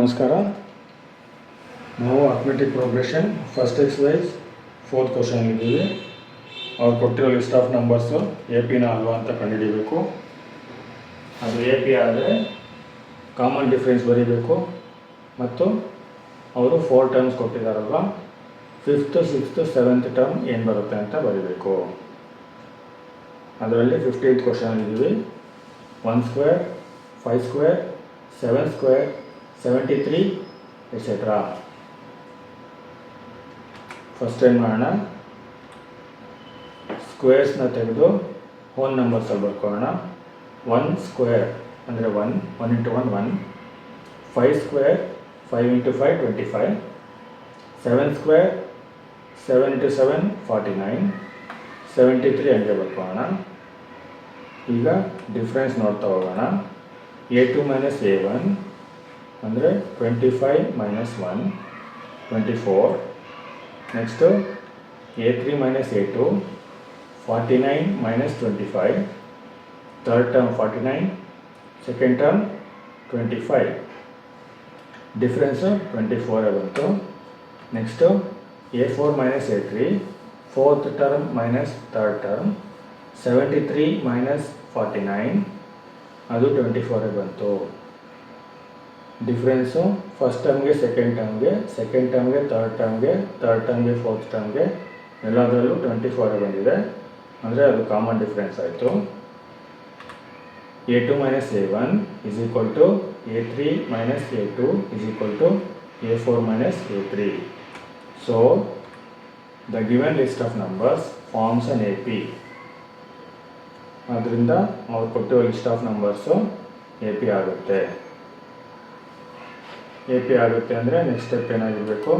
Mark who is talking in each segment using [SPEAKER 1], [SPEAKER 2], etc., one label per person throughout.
[SPEAKER 1] ನಮಸ್ಕಾರ. ನಾವು arithmetic progression first exercise 4th question ಇದ್ದೀವಿ. ಅವ್ರು ಕೊಟ್ಟಿರೋ ಲಿಸ್ಟ್ ಆಫ್ ನಂಬರ್ಸು ಎ ಪಿನ ಅಲ್ವಾ ಅಂತ ಕಂಡುಹಿಡಿಯಬೇಕು. ಅದು ಎ ಪಿ ಆದರೆ ಕಾಮನ್ ಡಿಫ್ರೆನ್ಸ್ ಬರೀಬೇಕು ಮತ್ತು ಅವರು 4 terms ಕೊಟ್ಟಿದ್ದಾರಲ್ವ, 5th 6th 7th term ಏನು ಬರುತ್ತೆ ಅಂತ ಬರೀಬೇಕು. ಅದರಲ್ಲಿ 15th ಕ್ವಶನ್ ಇದ್ದೀವಿ. 1 square 5 square 7 square 73 etcetera. First ಏನು ಮಾಡೋಣ, ಸ್ಕ್ವೇರ್ಸ್ನ ತೆಗೆದು ಹೋಲ್ ನಂಬರ್ಸಲ್ಲಿ ಬರ್ಕೊಳ್ಳೋಣ. 1 ಸ್ಕ್ವೇರ್ ಅಂದರೆ 1 into 1 1, 5 square 5 into 5 25, 7 square 7 into 7 49, 73 ಹಂಗೆ ಬರ್ಕೊಳ್ಳೋಣ. ಈಗ ಡಿಫ್ರೆನ್ಸ್ ನೋಡ್ತಾ ಹೋಗೋಣ. a2 minus a1 ಅಂದರೆ 25 minus 1 24. Next a3 minus a2 49 minus 25, third term 49, second term 25, difference 24 ಬಂತು. Next a4 minus a3 fourth term minus third term 73 minus 49, ಅದು 24 ಬಂತು. ಡಿಫ್ರೆನ್ಸು ಫಸ್ಟ್ ಟರ್ಮ್ಗೆ ಸೆಕೆಂಡ್ ಟರ್ಮ್ಗೆ, ಸೆಕೆಂಡ್ ಟರ್ಮ್ಗೆ ಥರ್ಡ್ ಟರ್ಮ್ಗೆ, ಥರ್ಡ್ ಟರ್ಮ್ಗೆ ಫೋರ್ತ್ ಟರ್ಮ್ಗೆ ಎಲ್ಲದರಲ್ಲೂ 24 ಬಂದಿದೆ, ಅಂದರೆ ಅದು ಕಾಮನ್ ಡಿಫ್ರೆನ್ಸ್ ಆಯಿತು. a2 minus a1 is equal to a3 minus a2 is equal to a4 minus a3. So, the given list of numbers forms an AP. ಆದ್ದರಿಂದ ಅವ್ರು ಕೊಟ್ಟಿರೋ list of numbers A P ಆಗುತ್ತೆ. A P ಆಗುತ್ತೆ ಅಂದರೆ next step ಏನಾಗಿರಬೇಕು,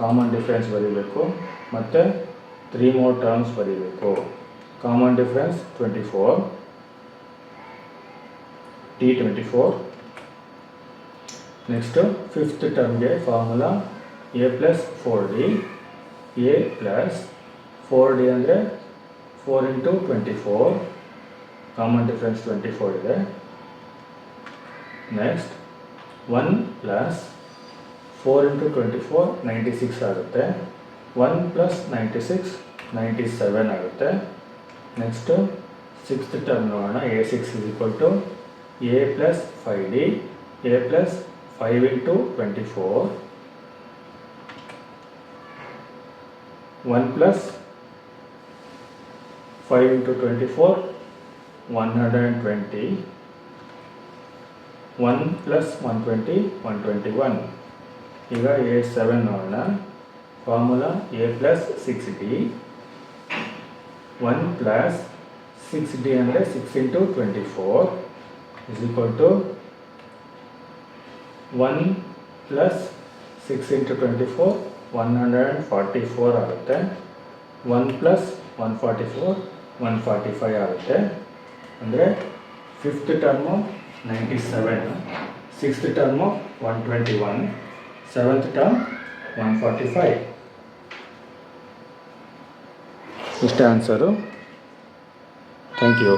[SPEAKER 1] common difference ಬರೀಬೇಕು ಮತ್ತು 3 more terms ಬರೀಬೇಕು. Common difference 24, T24. Next 5th ಟರ್ಮ್ಗೆ formula a plus 4d, a plus 4d ಅಂದರೆ 4 into 24, ಕಾಮನ್ ಡಿಫ್ರೆನ್ಸ್ 24 ಇದೆ. ನೆಕ್ಸ್ಟ್ 1 ಪ್ಲಸ್ 4 into 24 96 ಆಗುತ್ತೆ. 1 ಪ್ಲಸ್ 96 97 ಆಗುತ್ತೆ. ನೆಕ್ಸ್ಟು 6th ಟರ್ಮ್ ನೋಡೋಣ. a6 is equal to a plus 5d, a plus 5 into 24, 1 plus 5 into 24 120, 1 plus 120 121. ಈಗ a7 ನೋಡೋಣ. Formula a plus 6d, 1 plus 6d ಅಂದರೆ 6 into 24 is equal to 1 plus 6 into 24 144 ಆಗುತ್ತೆ. 1 plus 144 145 ಆಗುತ್ತೆ. ಅಂದರೆ 5th term 97, 6th term 121, 7th term 145. ಇಷ್ಟೇ answer. Thank you.